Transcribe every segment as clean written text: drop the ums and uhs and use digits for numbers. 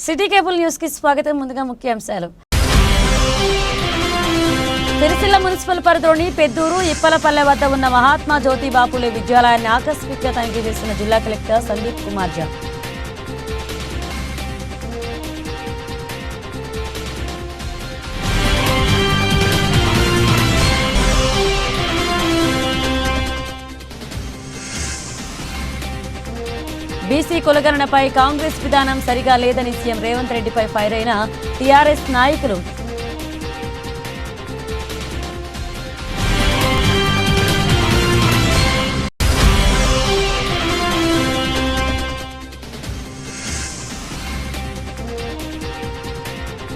City cable news కి స్వాగతం. ముందుగా ముఖ్యాంశాలు. సిరిసిల్ల మున్సిపల్ పరిధిలోని పెద్దూరు ఇప్పలపల్లె వద్ద ఉన్న మహాత్మా జ్యోతిబా ఫులే విద్యాలయాన్ని ఆకస్మికంగా తనిఖీ చేసిన జిల్లా కలెక్టర్ సందీప్ కుమార్ ఝా. బీసీ కులగణనపై కాంగ్రెస్ విధానం సరిగా లేదని సీఎం రేవంత్ రెడ్డిపై ఫైర్ అయిన టీఆర్ఎస్ నాయకులు.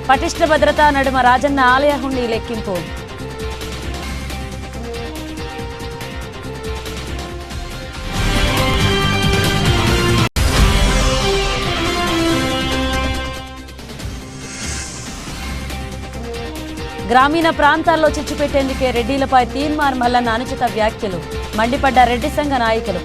పటిష్ట భద్రతా నడుమ రాజన్న ఆలయ హుండీ లెక్కింపు. గ్రామీణ ప్రాంతాల్లో చిచ్చుపెట్టేందుకే రెడ్డిలపై తీన్మార్ మల్లన్న అనుచిత వ్యాఖ్యలు. మండిపడ్డ రెడ్డి సంఘ నాయకులు.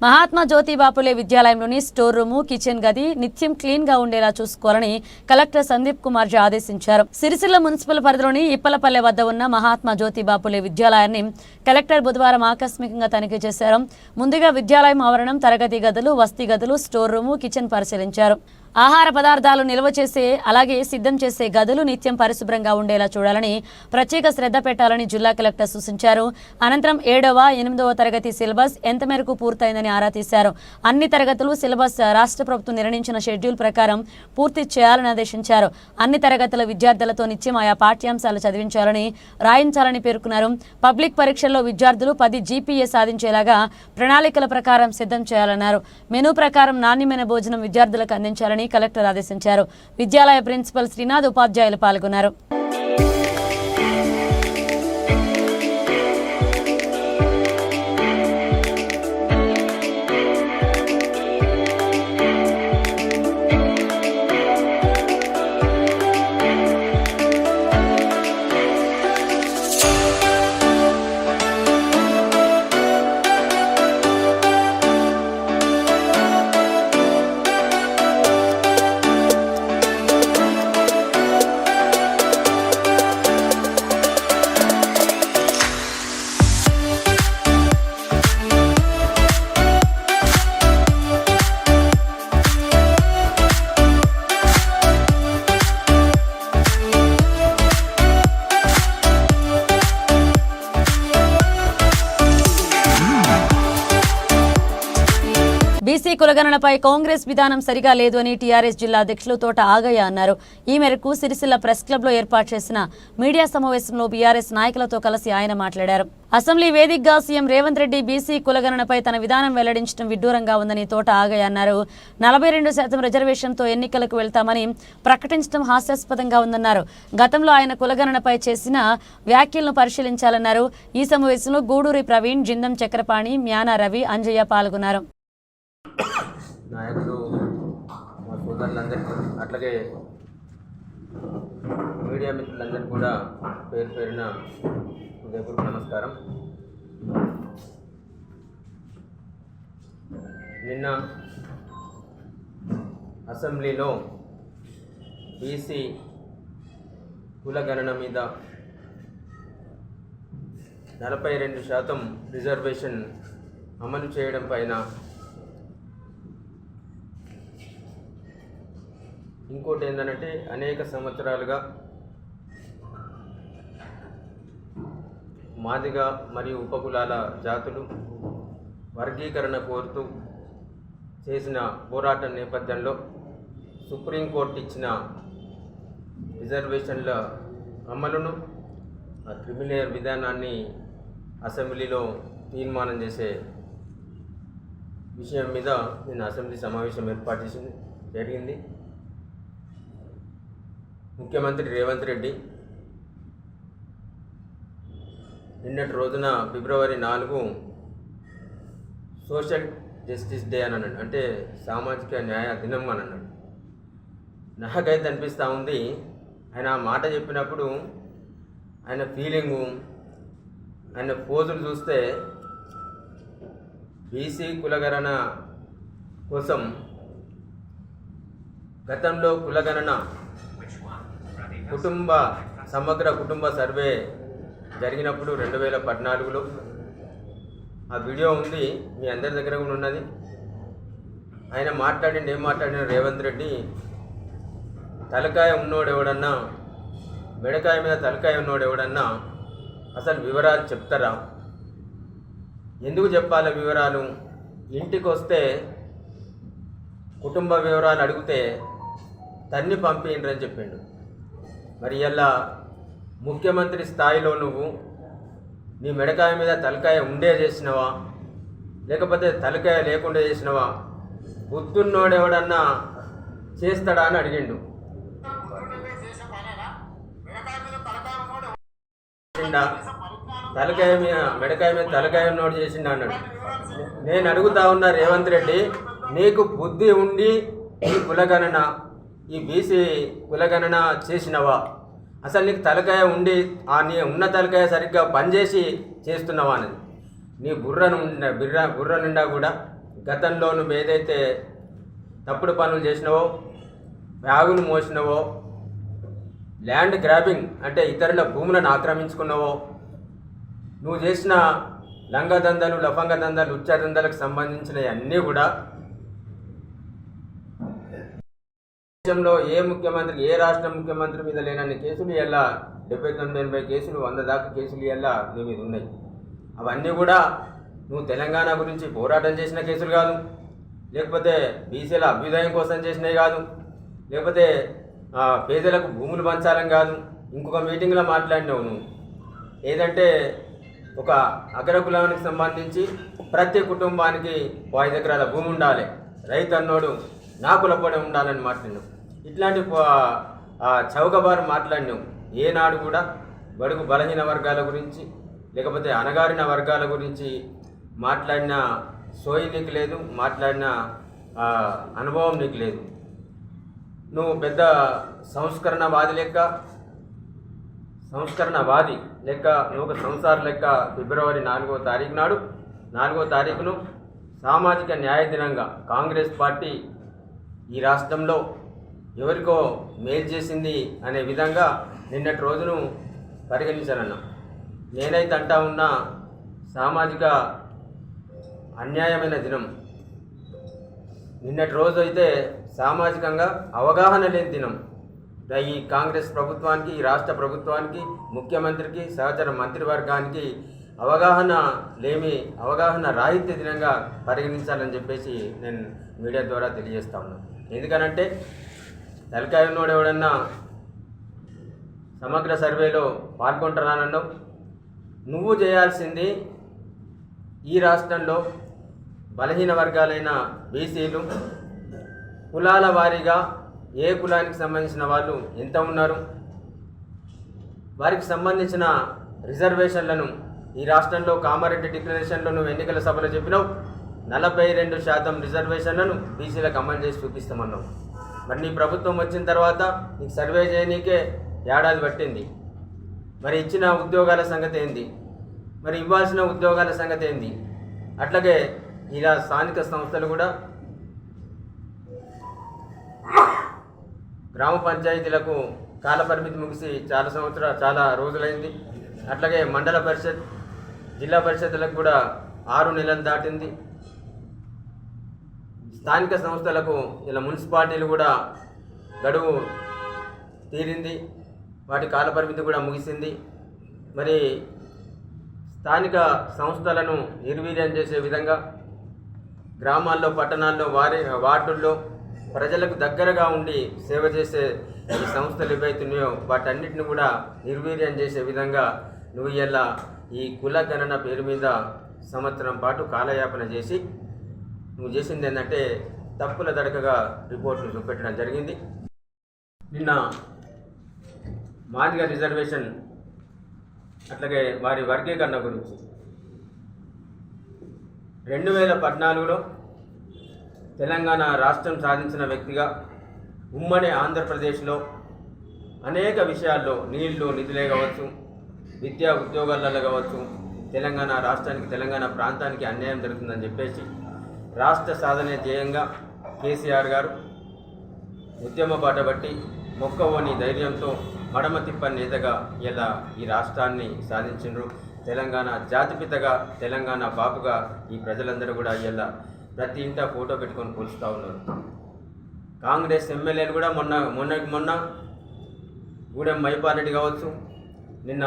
మహాత్మా జ్యోతిబా ఫులే విద్యాలయంలోని స్టోర్ రూము, కిచెన్ గది నిత్యం క్లీన్ గా ఉండేలా చూసుకోవాలని కలెక్టర్ సందీప్ కుమార్ ఝా ఆదేశించారు. సిరిసిల్ల మున్సిపల్ పరిధిలోని ఇప్పలపల్లె వద్ద ఉన్న మహాత్మా జ్యోతిబా ఫులే విద్యాలయాన్ని కలెక్టర్ బుధవారం ఆకస్మికంగా తనిఖీ చేశారు. ముందుగా విద్యాలయం ఆవరణం, తరగతి గదులు, వసతి గదులు, స్టోర్ రూము, కిచెన్ పరిశీలించారు. ఆహార పదార్థాలు నిల్వ చేసే అలాగే సిద్ధం చేసే గదులు నిత్యం పరిశుభ్రంగా ఉండేలా చూడాలని ప్రత్యేక శ్రద్ధ పెట్టాలని జిల్లా కలెక్టర్ సూచించారు. అనంతరం 7వ, 8వ తరగతి సిలబస్ ఎంత మేరకు పూర్తయిందని ఆరా తీశారు. అన్ని తరగతులు సిలబస్ రాష్ట్ర ప్రభుత్వం నిర్ణయించిన షెడ్యూల్ ప్రకారం పూర్తి చేయాలని ఆదేశించారు. అన్ని తరగతుల విద్యార్థులతో నిత్యం ఆయా పాఠ్యాంశాలు చదివించాలని, రాయించాలని పేర్కొన్నారు. పబ్లిక్ పరీక్షల్లో విద్యార్థులు 10 GPA సాధించేలాగా ప్రణాళికల ప్రకారం సిద్ధం చేయాలన్నారు. మెనూ ప్రకారం నాణ్యమైన భోజనం విద్యార్థులకు అందించాలని కలెక్టర్ ఆదేశించారు. విద్యాలయ ప్రిన్సిపల్ శ్రీనాథ్, ఉపాధ్యాయులు పాల్గొన్నారు. బీసీ కులగణనపై కాంగ్రెస్ విధానం సరిగా లేదు అని టీఆర్ఎస్ జిల్లా అధ్యక్షులు తోట ఆగయ్య అన్నారు. ఈ మేరకు సిరిసిల్ల ప్రెస్ క్లబ్ లో ఏర్పాటు చేసిన మీడియా సమావేశంలో బీఆర్ఎస్ నాయకులతో కలిసి ఆయన మాట్లాడారు. అసెంబ్లీ వేదికగా సీఎం రేవంత్ రెడ్డి బీసీ కులగణనపై తన విధానం వెల్లడించడం విడ్డూరంగా ఉందని తోట ఆగయ్య అన్నారు. 42% రిజర్వేషన్తో ఎన్నికలకు వెళ్తామని ప్రకటించడం హాస్యాస్పదంగా ఉందన్నారు. గతంలో ఆయన కులగణనపై చేసిన వ్యాఖ్యలను పరిశీలించాలన్నారు. ఈ సమావేశంలో గూడూరి ప్రవీణ్, జిందం చక్రపాణి, మ్యానా రవి, అంజయ్య పాల్గొన్నారు. నాయకులు, మా సోదరులందరికీ, అట్లాగే మీడియా మిత్రులందరికీ కూడా పేరు పేరున హృదయపూర్వక నమస్కారం. నిన్న అసెంబ్లీలో బీసీ కులగణన మీద 42% రిజర్వేషన్ అమలు చేయడం పైన ఇంకోటి ఏంటంటే అనేక సంవత్సరాలుగా మాదిగ మరియు ఉపకులాల జాతులు వర్గీకరణ కోరుతూ చేసిన పోరాటం నేపథ్యంలో సుప్రీంకోర్టు ఇచ్చిన రిజర్వేషన్ల అమలును, క్రిమిలేయర్ విధానాన్ని అసెంబ్లీలో తీర్మానం చేసే విషయం మీద నేను అసెంబ్లీ సమావేశం ఏర్పాటు జరిగింది. ముఖ్యమంత్రి రేవంత్ రెడ్డి నిన్నటి రోజున ఫిబ్రవరి 4 సోషల్ జస్టిస్ డే అని అన్నాడు, అంటే సామాజిక న్యాయ దినం అని అన్నాడు. నాకైతే అనిపిస్తూ ఉంది, ఆయన ఆ మాట చెప్పినప్పుడు ఆయన ఫీలింగు, ఆయన పోజులు చూస్తే బీసీ కులగణన కోసం గతంలో కులగణన సమగ్ర కుటుంబ సర్వే జరిగినప్పుడు 2014లో ఆ వీడియో ఉంది, మీ అందరి దగ్గర కూడా ఉన్నది. ఆయన ఏం మాట్లాడిన రేవంత్ రెడ్డి, తలకాయ ఉన్నోడు ఎవడన్నా, మెడకాయ మీద తలకాయ ఉన్నోడు ఎవడన్నా అసలు వివరాలు చెప్తారా? ఎందుకు చెప్పాలి వివరాలు? ఇంటికి వస్తే కుటుంబ వివరాలు అడిగితే తన్ని పంపిండ్రని చెప్పిండు. మరి ఇలా ముఖ్యమంత్రి స్థాయిలో నువ్వు నీ మెడకాయ మీద తలకాయ ఉండే చేసినవా, లేకపోతే తలకాయ లేకుండా చేసినవా? బుద్ధున్నోడు ఎవడన్నా చేస్తాడా అని అడిగిండు. మెడకాయ మీద తలకాయ ఉన్నోడు చేసిండు అన్నాడు. నేను అడుగుతా ఉన్నా రేవంత్ రెడ్డి, నీకు బుద్ధి ఉండి ఈ కులగణన, ఈ బీసీ కులగణన చేసినవా? అసలు నీకు తలకాయ ఉండి నీ ఉన్న తలకాయ సరిగ్గా పనిచేసి చేస్తున్నావా అనేది. నీ బుర్ర నిండా కూడా గతంలో నువ్వు ఏదైతే తప్పుడు పనులు చేసినావో, బ్యాగులు మోసినావో, ల్యాండ్ గ్రాబింగ్ అంటే ఇతరుల భూములను ఆక్రమించుకున్నావో, నువ్వు చేసిన లంగదందలు, లఫంగ దందలు, ఉచ్చదందలకు సంబంధించినవి అన్నీ కూడా దేశంలో ఏ ముఖ్యమంత్రి, ఏ రాష్ట్ర ముఖ్యమంత్రి మీద లేనన్ని కేసులు ఇలా 79-80 కేసులు, 100 దాకా కేసులు ఇలా నీ మీద ఉన్నాయి. అవన్నీ కూడా నువ్వు తెలంగాణ గురించి పోరాటం చేసిన కేసులు కాదు, లేకపోతే బీసీల అభ్యుదయం కోసం చేసినవి కాదు, లేకపోతే పేదలకు భూములు పంచాలని కాదు. ఇంకొక మీటింగ్లో మాట్లాడినావు నువ్వు, ఏదంటే ఒక అగ్రకులానికి సంబంధించి ప్రతి కుటుంబానికి 5 ఎకరాల భూమి ఉండాలి, రైతు అన్నోడు నా కులపడే ఉండాలని మాట్లాడినావు. ఇట్లాంటి చౌకబారు మాట్లాడినావు. ఏనాడు కూడా బడుగు బలహీన వర్గాల గురించి, లేకపోతే అణగారిన వర్గాల గురించి మాట్లాడిన సోయి నీకు లేదు, మాట్లాడిన అనుభవం నీకు లేదు. నువ్వు పెద్ద సంస్కరణవాది లెక్క, నువ్వు ఒక సంసార లెక్క ఫిబ్రవరి 4వ తారీఖును సామాజిక న్యాయ దినంగా కాంగ్రెస్ పార్టీ ఈ రాష్ట్రంలో ఎవరికో మేలు చేసింది అనే విధంగా నిన్నటి రోజును పరిగణించానన్నా. నేనైతే అంటా ఉన్నా, సామాజిక అన్యాయమైన దినం నిన్నటి రోజు అయితే సామాజికంగా అవగాహన లేని దినం. ఈ కాంగ్రెస్ ప్రభుత్వానికి, ఈ రాష్ట్ర ప్రభుత్వానికి, ముఖ్యమంత్రికి, సహచర మంత్రివర్గానికి అవగాహన రాహిత్య దినంగా పరిగణించాలని చెప్పేసి నేను మీడియా ద్వారా తెలియజేస్తా ఉన్నాను. ఎందుకనంటే తలకాయ ఉన్నోడు ఎవడన్నా సమగ్ర సర్వేలో పాల్గొంటున్నానన్నావు. నువ్వు చేయాల్సింది ఈ రాష్ట్రంలో బలహీన వర్గాలైన బీసీలు కులాల వారీగా ఏ కులానికి సంబంధించిన వాళ్ళు ఎంత ఉన్నారు, వారికి సంబంధించిన రిజర్వేషన్లను ఈ రాష్ట్రంలో కామారెడ్డి డిక్లరేషన్లో నువ్వు ఎన్నికల సభలో చెప్పినావు. 42% రిజర్వేషన్లను బీసీలకు అమలు చేసి చూపిస్తామన్నావు. మరి నీ ప్రభుత్వం వచ్చిన తర్వాత నీకు సర్వే చేయనీకే ఏడాది పట్టింది. మరి ఇచ్చిన ఉద్యోగాల సంగతి ఏంది? మరి ఇవ్వాల్సిన ఉద్యోగాల సంగతి ఏంది? అట్లాగే ఇలా స్థానిక సంస్థలు కూడా గ్రామ పంచాయతీలకు కాలపరిమితి ముగిసి చాలా రోజులైంది. అట్లాగే మండల పరిషత్, జిల్లా పరిషత్లకు కూడా 6 నెలలు దాటింది. స్థానిక సంస్థలకు ఇలా మున్సిపాలిటీలు కూడా గడువు తీరింది, వాటి కాలపరిమితి కూడా ముగిసింది. మరి స్థానిక సంస్థలను నిర్వీర్యం చేసే విధంగా గ్రామాల్లో, పట్టణాల్లో, వార్డుల్లో ప్రజలకు దగ్గరగా ఉండి సేవ చేసే ఈ సంస్థలు ఏవైతున్నాయో వాటన్నిటిని కూడా నిర్వీర్యం చేసే విధంగా నువ్వు ఇలా ఈ కుల గణన పేరు మీద సంవత్సరం పాటు కాలయాపన చేసి నువ్వు చేసింది ఏంటంటే తప్పుల దడకగా రిపోర్టులు చూపెట్టడం జరిగింది. నిన్న మాదిగ రిజర్వేషన్ అట్లాగే వారి వర్గీకరణ గురించి 2014లో తెలంగాణ రాష్ట్రం సాధించిన వ్యక్తిగా ఉమ్మడి ఆంధ్రప్రదేశ్లో అనేక విషయాల్లో నీళ్లు, నిధులే కావచ్చు, విద్యా ఉద్యోగాలలో కావచ్చు, తెలంగాణ రాష్ట్రానికి, తెలంగాణ ప్రాంతానికి అన్యాయం జరుగుతుందని చెప్పేసి రాష్ట్ర సాధనే ధ్యేయంగా కేసీఆర్ గారు ఉద్యమ బాట బట్టి మొక్కవోని ధైర్యంతో మడమ తిప్పని నేతగా ఇలా ఈ రాష్ట్రాన్ని సాధించిండ్రు. తెలంగాణ జాతిపితగా, తెలంగాణ బాపుగా ఈ ప్రజలందరూ కూడా ఇలా ప్రతి ఇంట ఫోటో పెట్టుకొని పోలుస్తూ ఉన్నారు. కాంగ్రెస్ ఎమ్మెల్యేలు కూడా మొన్న గూడెం మైపారెడ్డి కావచ్చు, నిన్న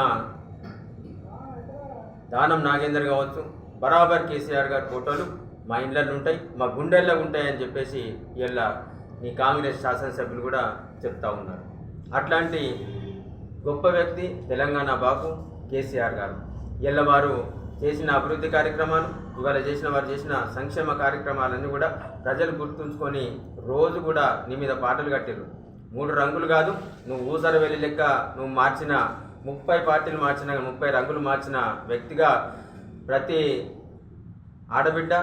దానం నాగేందర్ కావచ్చు, బరాబర్ కేసీఆర్ గారి ఫోటోలు మా ఇండ్లలో ఉంటాయి, మా గుండెల్లో ఉంటాయని చెప్పేసి ఇలా ఈ కాంగ్రెస్ శాసనసభ్యులు కూడా చెప్తా ఉన్నారు. అట్లాంటి గొప్ప వ్యక్తి తెలంగాణ బాపు కేసీఆర్ గారు. ఇలా వారు చేసిన అభివృద్ధి కార్యక్రమాలు, ఇవాళ వారు చేసిన సంక్షేమ కార్యక్రమాలన్నీ కూడా ప్రజలు గుర్తుంచుకొని రోజు కూడా నీ మీద పాటలు కట్టారు. 3 రంగులు కాదు, నువ్వు ఊసర వెళ్ళి లెక్క నువ్వు మార్చిన 30 పార్టీలు మార్చిన, 30 రంగులు మార్చిన వ్యక్తిగా ప్రతి ఆడబిడ్డ,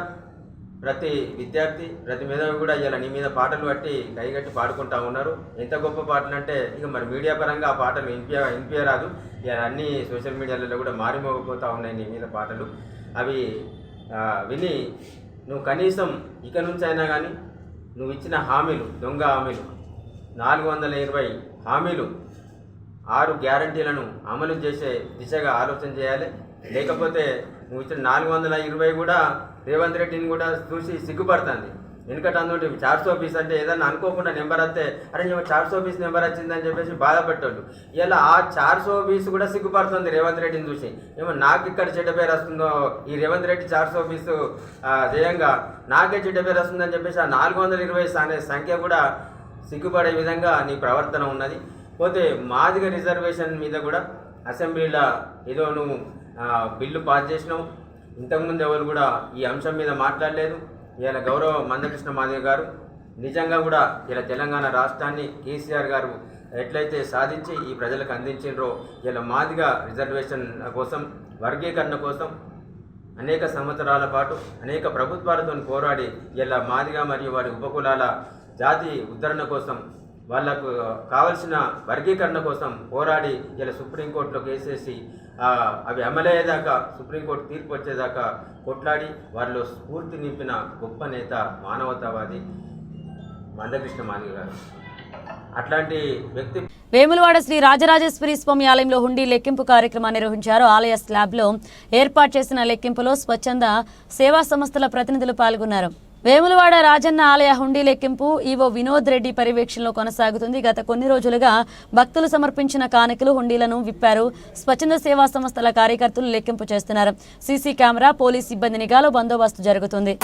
ప్రతి విద్యార్థి, ప్రతి మేధావి కూడా ఇలా నీ మీద పాటలు కట్టి కైగట్టి పాడుకుంటా ఉన్నారు. ఎంత గొప్ప పాటలు అంటే ఇక మరి మీడియా పరంగా ఆ పాటలు వినిపించరాదు. ఇలా అన్ని సోషల్ మీడియాలలో కూడా మారిమోగిపోతూ ఉన్నాయి నీ మీద పాటలు. అవి విని నువ్వు కనీసం ఇక నుంచి అయినా కానీ నువ్వు ఇచ్చిన హామీలు, దొంగ హామీలు, 420 హామీలు, 6 గ్యారంటీలను అమలు చేసే దిశగా ఆలోచన చేయాలి. లేకపోతే నువ్వు ఇచ్చిన 420 కూడా రేవంత్ రెడ్డిని కూడా చూసి సిగ్గుపడుతుంది. వెనుకట అందుంటే 420 అంటే ఏదన్నా అనుకోకుండా నెంబర్ వస్తే అరే 420 నెంబర్ వచ్చిందని చెప్పేసి బాధపడ్డాడు. ఇలా ఆ 420 కూడా సిగ్గుపడుతుంది రేవంత్ రెడ్డిని చూసి. ఏమో నాకు ఇక్కడ చెడ్డ పేరు వస్తుందో, ఈ రేవంత్ రెడ్డి 420 ధ్యేయంగా నాకే చెడ్డ పేరు వస్తుందని చెప్పేసి ఆ 420 అనే సంఖ్య కూడా సిగ్గుపడే విధంగా నీ ప్రవర్తన ఉన్నది. పోతే మాదిగ రిజర్వేషన్ మీద కూడా అసెంబ్లీలో ఏదో నువ్వు బిల్లు పాస్ చేసినావు. ఇంతకుముందు ఎవరు కూడా ఈ అంశం మీద మాట్లాడలేదు. ఇలా గౌరవ మందకృష్ణ మాదిగ గారు నిజంగా కూడా ఇలా తెలంగాణ రాష్ట్రాన్ని కేసీఆర్ గారు ఎట్లయితే సాధించి ఈ ప్రజలకు అందించిండ్రో, ఇలా మాదిగ రిజర్వేషన్ కోసం, వర్గీకరణ కోసం అనేక సంవత్సరాల పాటు అనేక ప్రభుత్వాలతో పోరాడి ఇలా మాదిగ మరియు వారి ఉపకులాల జాతి ఉద్ధరణ కోసం, వాళ్లకు కావలసిన వర్గీకరణ కోసం పోరాడి ఇలా సుప్రీంకోర్టులో కేసేసి అవి అమలయ్యేదాకా, సుప్రీంకోర్టు తీర్పు వచ్చేదాకా కొట్లాడి వారిలో స్ఫూర్తి నింపిన గొప్ప నేత, మానవతావాది మందకృష్ణ మాదిగ గారు. అట్లాంటి వ్యక్తి వేములవాడ శ్రీ రాజరాజేశ్వరి స్వామి ఆలయంలో హుండీ లెక్కింపు కార్యక్రమాన్ని నిర్వహించారు. ఆలయ స్లాబ్లో ఏర్పాటు చేసిన లెక్కింపులో స్వచ్ఛంద సేవా సంస్థల ప్రతినిధులు పాల్గొన్నారు. వేములవాడ రాజన్న ఆలయ హుండీ లెక్కింపు ఈవో వినోద్ రెడ్డి పర్యవేక్షణలో కొనసాగుతుంది. గత కొన్ని రోజులుగా భక్తులు సమర్పించిన కానుకలు హుండీలను విప్పారు. స్వచ్ఛంద సేవా సంస్థల కార్యకర్తలు లెక్కింపు చేస్తున్నారు. సీసీ కెమెరా, పోలీస్ సిబ్బంది నిఘాలో బందోబస్తు జరుగుతుంది.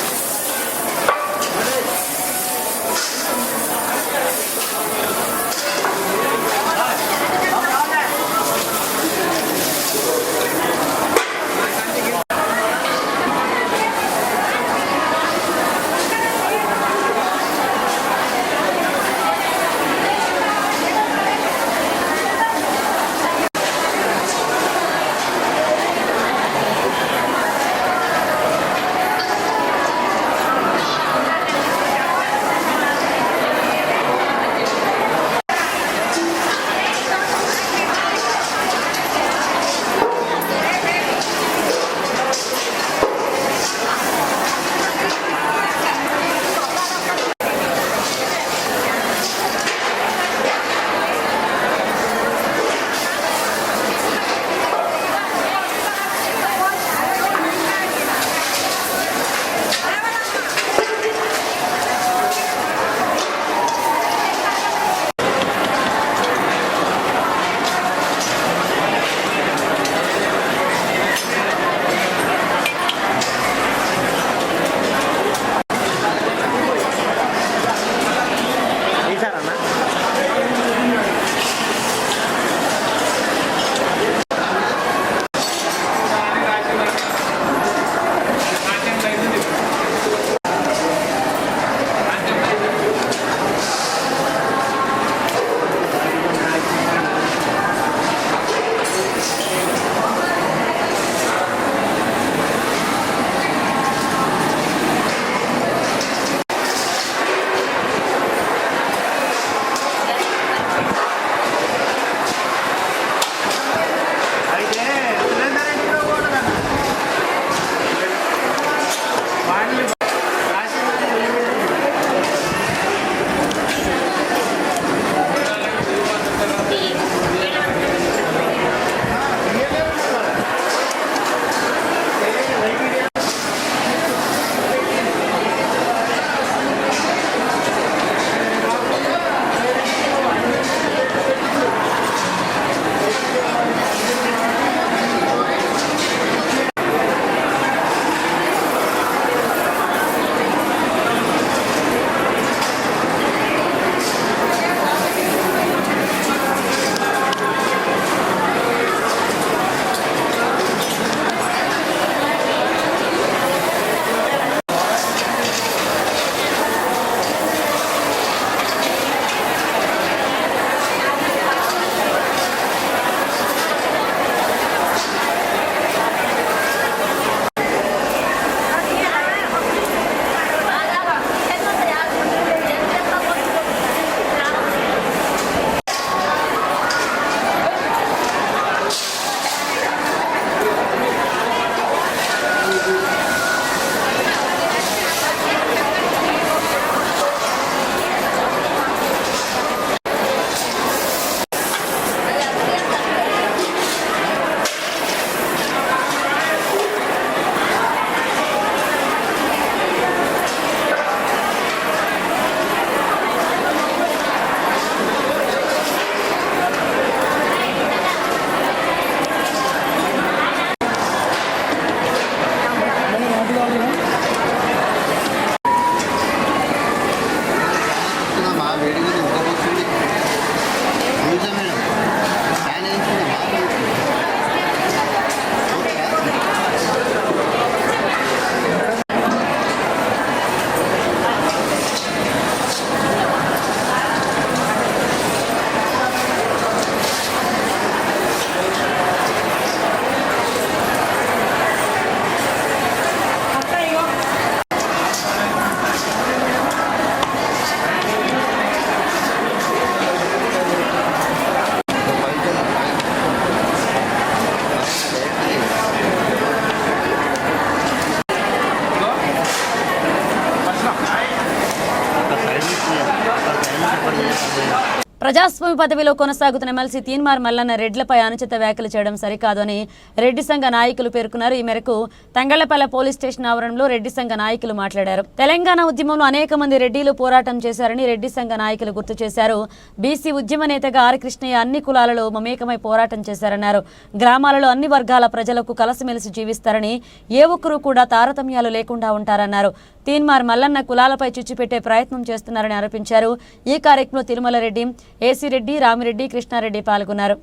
ప్రజాస్వామ్య పదవిలో కొనసాగుతున్న ఎమ్మెల్సీ తీన్మార్ మల్లన్న రెడ్లపై అనుచిత వ్యాఖ్యలు చేయడం సరికాదు అని రెడ్డి సంఘ నాయకులు పేర్కొన్నారు. ఈ మేరకు తంగళ్లపల్లె పోలీస్ స్టేషన్ ఆవరణలో రెడ్డి సంఘ నాయకులు మాట్లాడారు. తెలంగాణ ఉద్యమంలో అనేక మంది రెడ్డిలు పోరాటం చేశారని రెడ్డి సంఘ నాయకులు గుర్తు చేశారు. బీసీ ఉద్యమ నేతగా ఆర్ కృష్ణయ్య అన్ని కులాలలో మమేకమై పోరాటం చేశారన్నారు. గ్రామాలలో అన్ని వర్గాల ప్రజలకు కలసిమెలిసి జీవిస్తారని ఏ ఒక్కరూ కూడా తారతమ్యాలు లేకుండా ఉంటారన్నారు. తీన్మార్ మల్లన్న కులాలపై చిచ్చు పెట్టే ప్రయత్నం చేస్తున్నారని ఆరోపించారు. ఈ కార్యక్రమంలో తిరుమల రెడ్డి, ఏసీ రెడ్డి, రామిరెడ్డి, కృష్ణారెడ్డి పాల్గొన్నారు.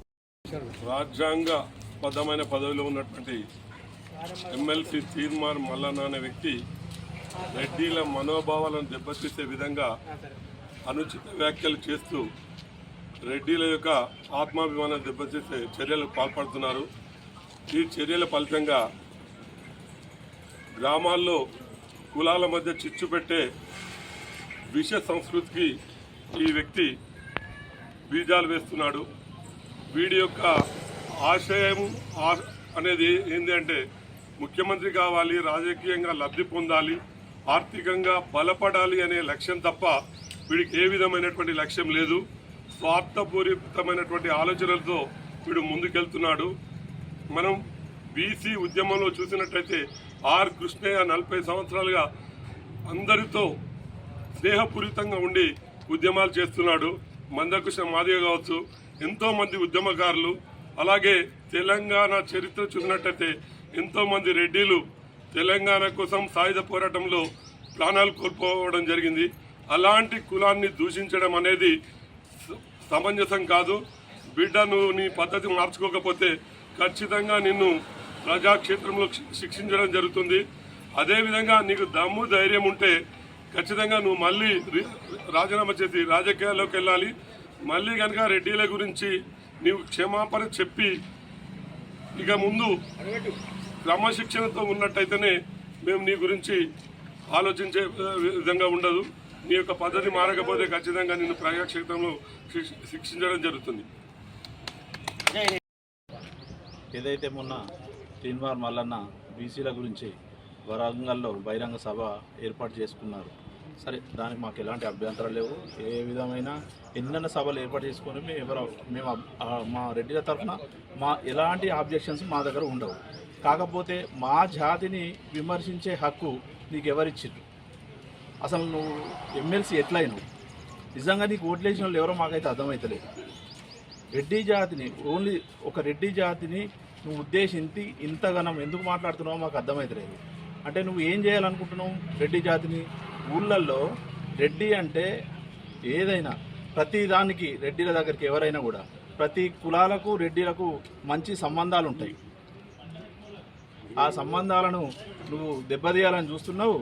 రాజ్యాంగ బద్ధమైన పదవిలో ఉన్నటువంటి ఎమ్మెల్సీ తీన్మార్ మల్లన్న అనే వ్యక్తి రెడ్డిల మనోభావాలను దెబ్బతీసే విధంగా అనుచిత వ్యాఖ్యలు చేస్తూ రెడ్డిల యొక్క ఆత్మాభిమానాన్ని దెబ్బతీసే చర్యలకు పాల్పడుతున్నారు. ఈ చర్యల ఫలితంగా గ్రామాల్లో కులాల మధ్య చిచ్చు పెట్టే విష సంస్కృతికి ఈ వ్యక్తి బీజాలు వేస్తున్నాడు. వీడి యొక్క ఆశయం అనేది ఏంటి అంటే ముఖ్యమంత్రి కావాలి, రాజకీయంగా లబ్ధి పొందాలి, ఆర్థికంగా బలపడాలి అనే లక్ష్యం తప్ప వీడికి ఏ విధమైనటువంటి లక్ష్యం లేదు. స్వార్థపూరితమైనటువంటి ఆలోచనలతో వీడు ముందుకెళ్తున్నాడు. మనం బీసీ ఉద్యమంలో చూసినట్లయితే ఆర్ కృష్ణయ్య 40 సంవత్సరాలుగా అందరితో స్నేహపూరితంగా ఉండి ఉద్యమాలు చేస్తున్నాడు. మందకృష్ణ మాదిగ కావచ్చు, ఎంతోమంది ఉద్యమకారులు, అలాగే తెలంగాణ చరిత్ర చూసినట్లయితే ఎంతోమంది రెడ్డిలు తెలంగాణ కోసం సాయుధ పోరాటంలో ప్రాణాలు కోల్పోవడం జరిగింది. అలాంటి కులాన్ని దూషించడం అనేది సమంజసం కాదు. బిడ్డ, నువ్వు నీ పద్ధతి మార్చుకోకపోతే ఖచ్చితంగా నిన్ను ప్రజాక్షేత్రంలో శిక్షించడం జరుగుతుంది. అదేవిధంగా నీకు దమ్ము ధైర్యం ఉంటే ఖచ్చితంగా నువ్వు మళ్ళీ రాజీనామా చేసి రాజకీయాల్లోకి వెళ్ళాలి. మళ్ళీ కనుక రెడ్డిల గురించి నీవు క్షమాపణ చెప్పి ఇక ముందు క్రమశిక్షణతో ఉన్నట్టయితేనే మేము నీ గురించి ఆలోచించే విధంగా ఉండదు. నీ యొక్క పద్ధతి మారకపోతే ఖచ్చితంగా నిన్ను ప్రజాక్షేత్రంలో శిక్షించడం జరుగుతుంది. ఏదైతే మొన్న తీన్మార్ మల్లన్న బీసీల గురించి వరంగల్లో బహిరంగ సభ ఏర్పాటు చేసుకున్నారు. సరే, దానికి మాకు ఎలాంటి అభ్యంతరాలు లేవు. ఏ విధమైన ఎన్నెన్న సభలు ఏర్పాటు చేసుకొని మేము మా రెడ్డిల తరఫున ఎలాంటి ఆబ్జెక్షన్స్ మా దగ్గర ఉండవు. కాకపోతే మా జాతిని విమర్శించే హక్కు నీకు ఎవరిచ్చిర్రు? అసలు నువ్వు ఎమ్మెల్సీ ఎట్లయినావు? నిజంగా నీకు ఓట్లేసిన వాళ్ళు ఎవరో మాకైతే అర్థమవుతలేదు. రెడ్డి జాతిని, ఓన్లీ ఒక రెడ్డి జాతిని నువ్వు ఉద్దేశించి ఇంతగానం ఎందుకు మాట్లాడుతున్నావో మాకు అర్థమవుతలేదు. అంటే నువ్వు ఏం చేయాలనుకుంటున్నావు? రెడ్డి జాతిని ఊళ్ళల్లో రెడ్డి అంటే ఏదైనా ప్రతి దానికి రెడ్డిల దగ్గరికి ఎవరైనా కూడా ప్రతి కులాలకు రెడ్డిలకు మంచి సంబంధాలు ఉంటాయి. ఆ సంబంధాలను నువ్వు దెబ్బతీయాలని చూస్తున్నావు.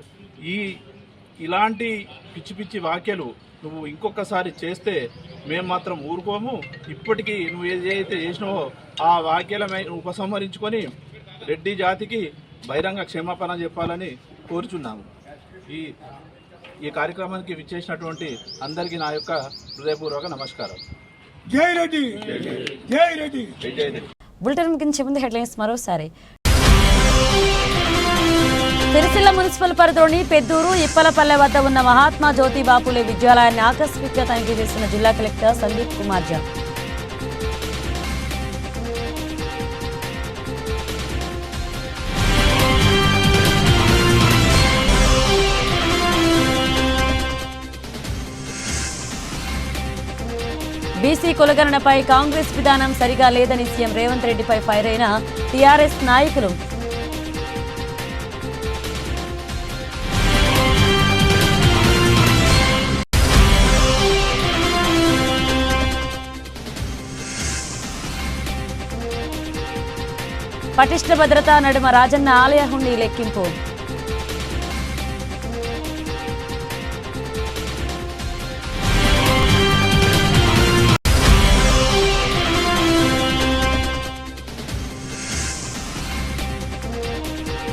ఇలాంటి పిచ్చి పిచ్చి వ్యాఖ్యలు నువ్వు ఇంకొకసారి చేస్తే మేము మాత్రం ఊరుకోము. ఇప్పటికీ నువ్వు ఏదైతే చేసినావో ఆ వ్యాఖ్యలమై ఉపసంహరించుకొని రెడ్డి జాతికి బహిరంగ క్షమాపణ చెప్పాలని కోరుచున్నాము. ఈ కార్యక్రమానికి విచ్చేసినటువంటి అందరికీ నా యొక్క హృదయపూర్వక నమస్కారం. జై రెడ్డి, జై రెడ్డి. బులెటిన్ ముగించే ముందు హెడ్లైన్స్ మరోసారి. సిరిసిల్ల మున్సిపల్ పరిధిలోని పెద్దూరు, ఇప్పలపల్లె వద్ద ఉన్న మహాత్మా జ్యోతిబా పూలే విద్యాలయాన్ని ఆకస్మికంగా తనిఖీ చేసిన జిల్లా కలెక్టర్ సందీప్ కుమార్ ఝా. బీసీ కులగణనపై కాంగ్రెస్ విధానం సరిగా లేదని సీఎం రేవంత్ రెడ్డిపై ఫైర్ అయిన టీఆర్ఎస్ నాయకులు. పటిష్ట భద్రతా నడుమ రాజన్న ఆలయ హుండీ లెక్కింపు.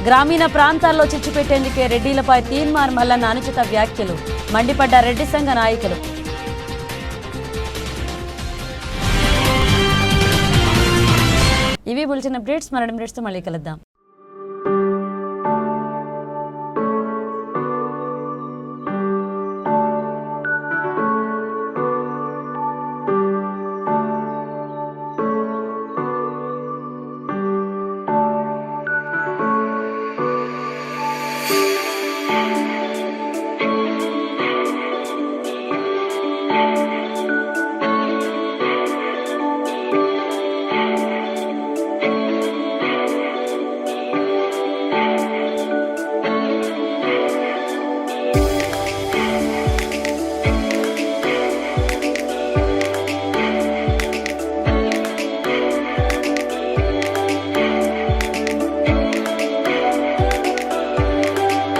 గ్రామీణ ప్రాంతాల్లో చిచ్చు పెట్టేందుకే రెడ్డిలపై తీన్మార్ మల్లన్న అనుచిత వ్యాఖ్యలు, మండిపడ్డ రెడ్డి సంఘ నాయకులు. ఇవి బులెటిన్ అప్డేట్స్. మరణ అప్డేట్స్తో మళ్ళీ కలుద్దాం.